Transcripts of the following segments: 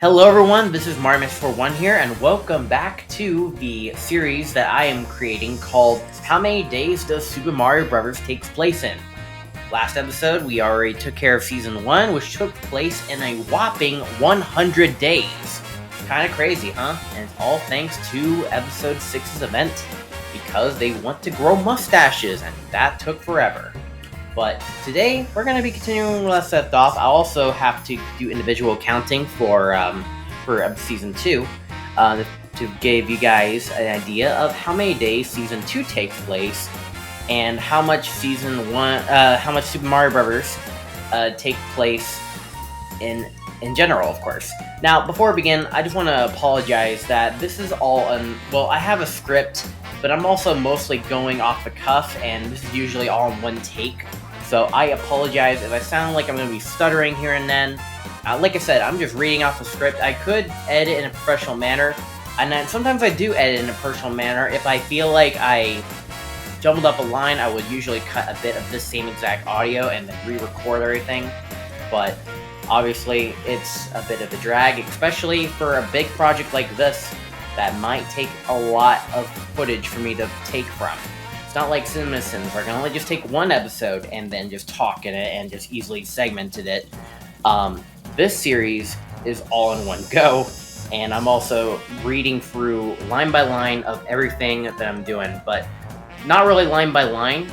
Hello everyone, this is Marmish41 here, and welcome back to the series that I am creating called How Many Days Does Super Mario Bros. Takes Place in? Last episode, we already took care of Season 1, which took place in a whopping 100 days. Kinda crazy, huh? And it's all thanks to Episode 6's event, because they want to grow mustaches, and that took forever. But today, we're going to be continuing where last left off. I also have to do individual counting for Season 2 to give you guys an idea of how many days Season 2 takes place and how much how much Super Mario Bros. Take place in general, of course. Now, before we begin, I just want to apologize that this is all I have a script, but I'm also mostly going off the cuff, and this is usually all in one take. So I apologize if I sound like I'm going to be stuttering here and then. Like I said, I'm just reading off the script. I could edit in a professional manner, and sometimes I do edit in a professional manner. If I feel like I jumbled up a line, I would usually cut a bit of this same exact audio and then re-record everything. But obviously, it's a bit of a drag, especially for a big project like this that might take a lot of footage for me to take from. It's not like CinemaSins, where I can only just take one episode and then just talk in it and just easily segmented it. This series is all in one go, and I'm also reading through line by line of everything that I'm doing, but not really line by line.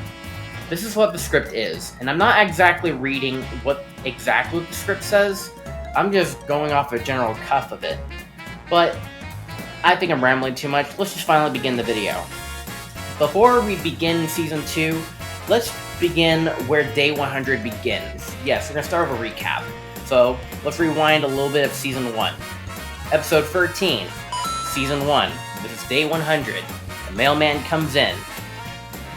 This is what the script is, and I'm not exactly reading what the script says. I'm just going off a general cuff of it. But I think I'm rambling too much. Let's just finally begin the video. Before we begin Season 2, let's begin where Day 100 begins. Yes, we're going to start with a recap. So, let's rewind a little bit of Season 1. Episode 13, Season 1. This is Day 100. The mailman comes in.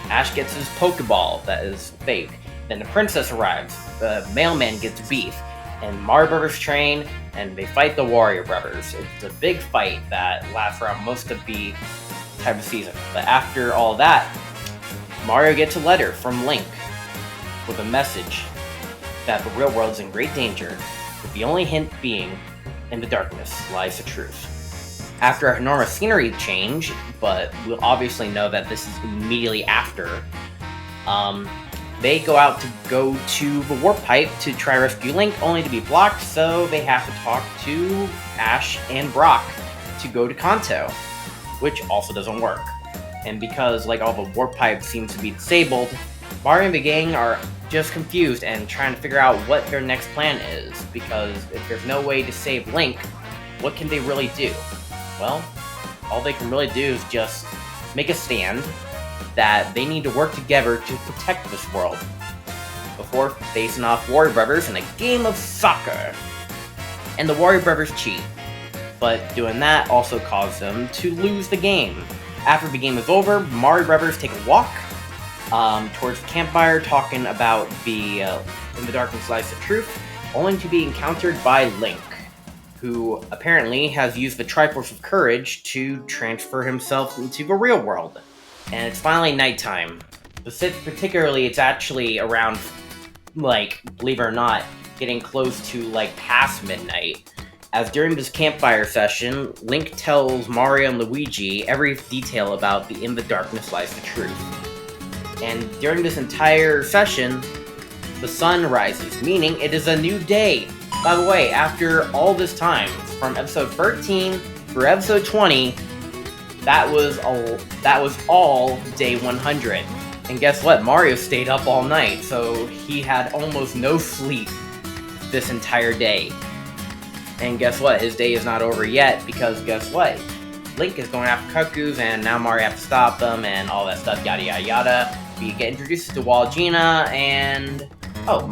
Ash gets his Pokeball that is fake. Then the princess arrives. The mailman gets beef. And Mario Brothers train, and they fight the Wario Brothers. It's a big fight that lasts throughout most of the type of season. But after all that, Mario gets a letter from Link with a message that the real world is in great danger, with the only hint being, in the darkness lies the truth. After a enormous scenery change, but we'll obviously know that this is immediately after, they go to the warp pipe to try to rescue Link, only to be blocked, so they have to talk to Ash and Brock to go to Kanto, which also doesn't work. And because all the warp pipes seem to be disabled, Mario and the gang are just confused and trying to figure out what their next plan is, because if there's no way to save Link, what can they really do? Well, all they can really do is just make a stand that they need to work together to protect this world before facing off Wario Brothers in a game of soccer. And the Wario Brothers cheat, but doing that also caused them to lose the game. After the game is over, Mario Brothers take a walk towards the campfire, talking about the In the Darkness Lies the Truth, only to be encountered by Link, who apparently has used the Triforce of Courage to transfer himself into the real world. And it's finally nighttime. Particularly, it's actually around, believe it or not, getting close to, past midnight. As during this campfire session, Link tells Mario and Luigi every detail about the In the Darkness Lies the Truth. And during this entire session, the sun rises, meaning it is a new day. By the way, after all this time, from episode 13 through episode 20, that was all Day 100. And guess what? Mario stayed up all night, so he had almost no sleep this entire day. And guess what? His day is not over yet, because guess what? Link is going after Cuckoos, and now Mario has to stop them, and all that stuff, yada yada yada. We get introduced to Waluigi, and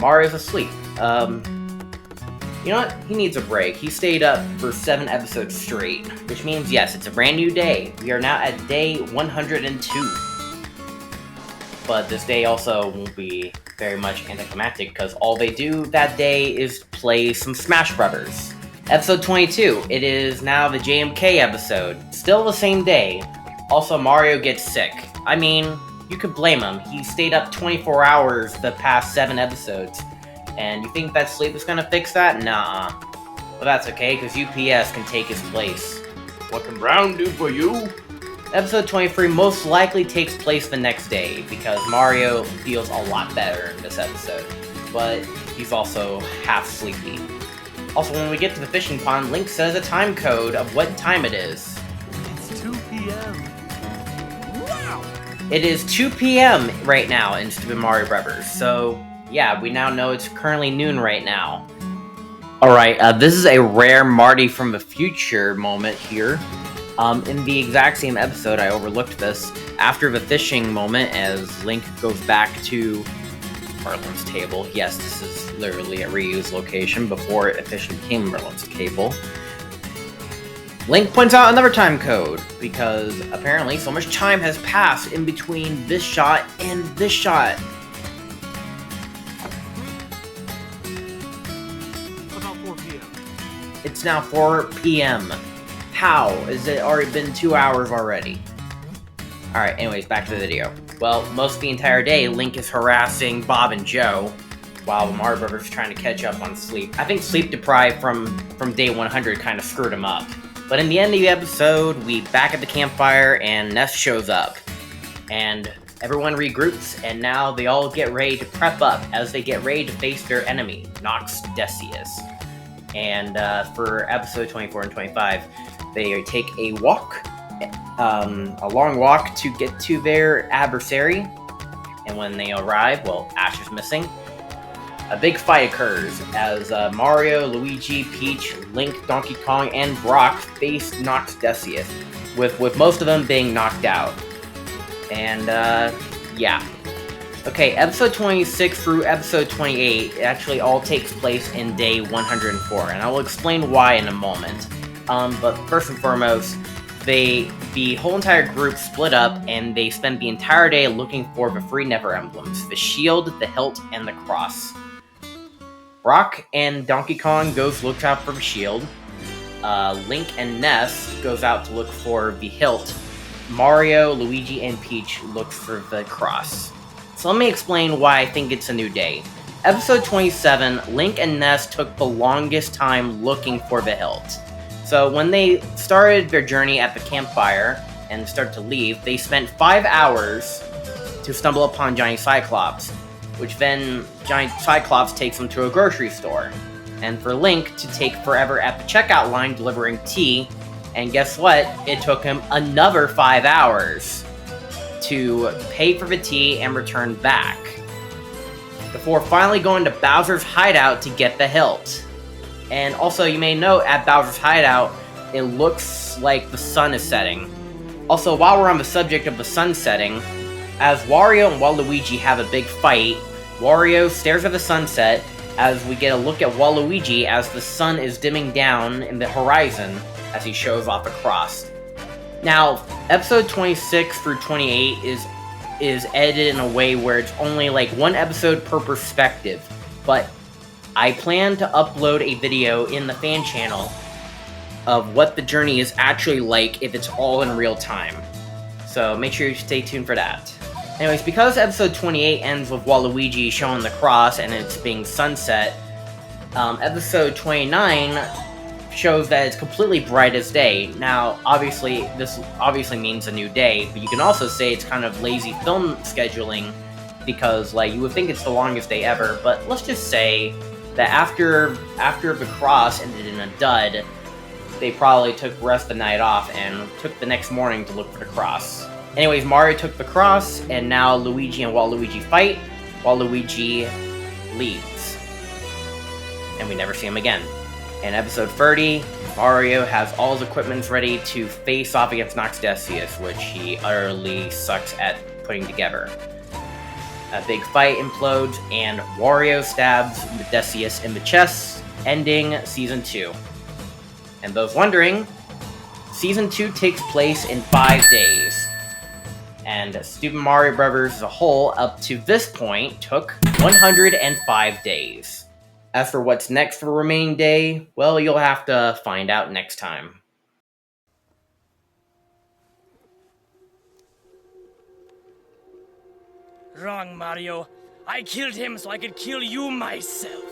Mario's asleep. You know what? He needs a break. He stayed up for 7 episodes straight, which means, yes, it's a brand new day. We are now at day 102. But this day also won't be very much anticlimactic, because all they do that day is play some Smash Brothers. Episode 22, it is now the JMK episode. Still the same day. Also, Mario gets sick. I mean, you could blame him. He stayed up 24 hours the past 7 episodes. And you think that sleep is gonna fix that? Nah. But that's okay, because UPS can take his place. What can Brown do for you? Episode 23 most likely takes place the next day, because Mario feels a lot better in this episode. But he's also half sleepy. Also, when we get to the fishing pond, Link says a time code of what time it is. It's 2 p.m. Wow! It is 2 p.m. right now in Super Mario Bros. So, yeah, we now know it's currently noon right now. Alright, this is a rare Marty from the future moment here. In the exact same episode, I overlooked this. After the fishing moment, as Link goes back to Merlin's table. Yes, this is literally a reused location before it officially became Merlin's table. Link points out another time code, because apparently so much time has passed in between this shot and this shot. About 4 p.m. It's now 4 p.m. How? Has it already been 2 hours already? Alright, anyways, back to the video. Well, most of the entire day, Link is harassing Bob and Joe, while Mario Brothers is trying to catch up on sleep. I think sleep deprived from day 100 kind of screwed him up. But in the end of the episode, we back at the campfire, and Ness shows up. And everyone regroups, and now they all get ready to prep up as they get ready to face their enemy, Nox Decius. And for episode 24 and 25, they take a walk, a long walk to get to their adversary. And when they arrive, well, Ash is missing. A big fight occurs as Mario, Luigi, Peach, Link, Donkey Kong, and Brock face Nox Decius, with most of them being knocked out. And, yeah. Okay, episode 26 through episode 28 actually all takes place in day 104, and I will explain why in a moment. But first and foremost, the whole entire group split up, and they spend the entire day looking for the three Never Emblems, the shield, the hilt, and the cross. Brock and Donkey Kong goes look out for the shield. Link and Ness goes out to look for the hilt. Mario, Luigi, and Peach look for the cross. So let me explain why I think it's a new day. Episode 27, Link and Ness took the longest time looking for the hilt. So when they started their journey at the campfire and started to leave, they spent 5 hours to stumble upon Johnny Cyclops, which then Johnny Cyclops takes them to a grocery store. And for Link to take forever at the checkout line delivering tea, and guess what? It took him another 5 hours to pay for the tea and return back, before finally going to Bowser's hideout to get the hilt. And also, you may note, at Bowser's hideout, it looks like the sun is setting. Also, while we're on the subject of the sun setting, as Wario and Waluigi have a big fight, Wario stares at the sunset as we get a look at Waluigi as the sun is dimming down in the horizon as he shows off a cross. Now, episode 26 through 28 is edited in a way where it's only like one episode per perspective, but I plan to upload a video in the fan channel of what the journey is actually like if it's all in real time. So make sure you stay tuned for that. Anyways, because episode 28 ends with Waluigi showing the cross and it's being sunset, episode 29 shows that it's completely bright as day. Now, obviously, this obviously means a new day, but you can also say it's kind of lazy film scheduling, because, like, you would think it's the longest day ever, but let's just say that after the cross ended in a dud, they probably took the rest of the night off and took the next morning to look for the cross. Anyways, Mario took the cross, and now Luigi and Waluigi fight, Waluigi leaves. And we never see him again. In episode 30, Mario has all his equipment ready to face off against Nox Decius, which he utterly sucks at putting together. A big fight implodes, and Wario stabs Decius in the chest, ending Season 2. And those wondering, Season 2 takes place in 5 days. And Super Mario Bros. As a whole, up to this point, took 105 days. As for what's next for the remaining day, well, you'll have to find out next time. Wrong, Mario. I killed him so I could kill you myself.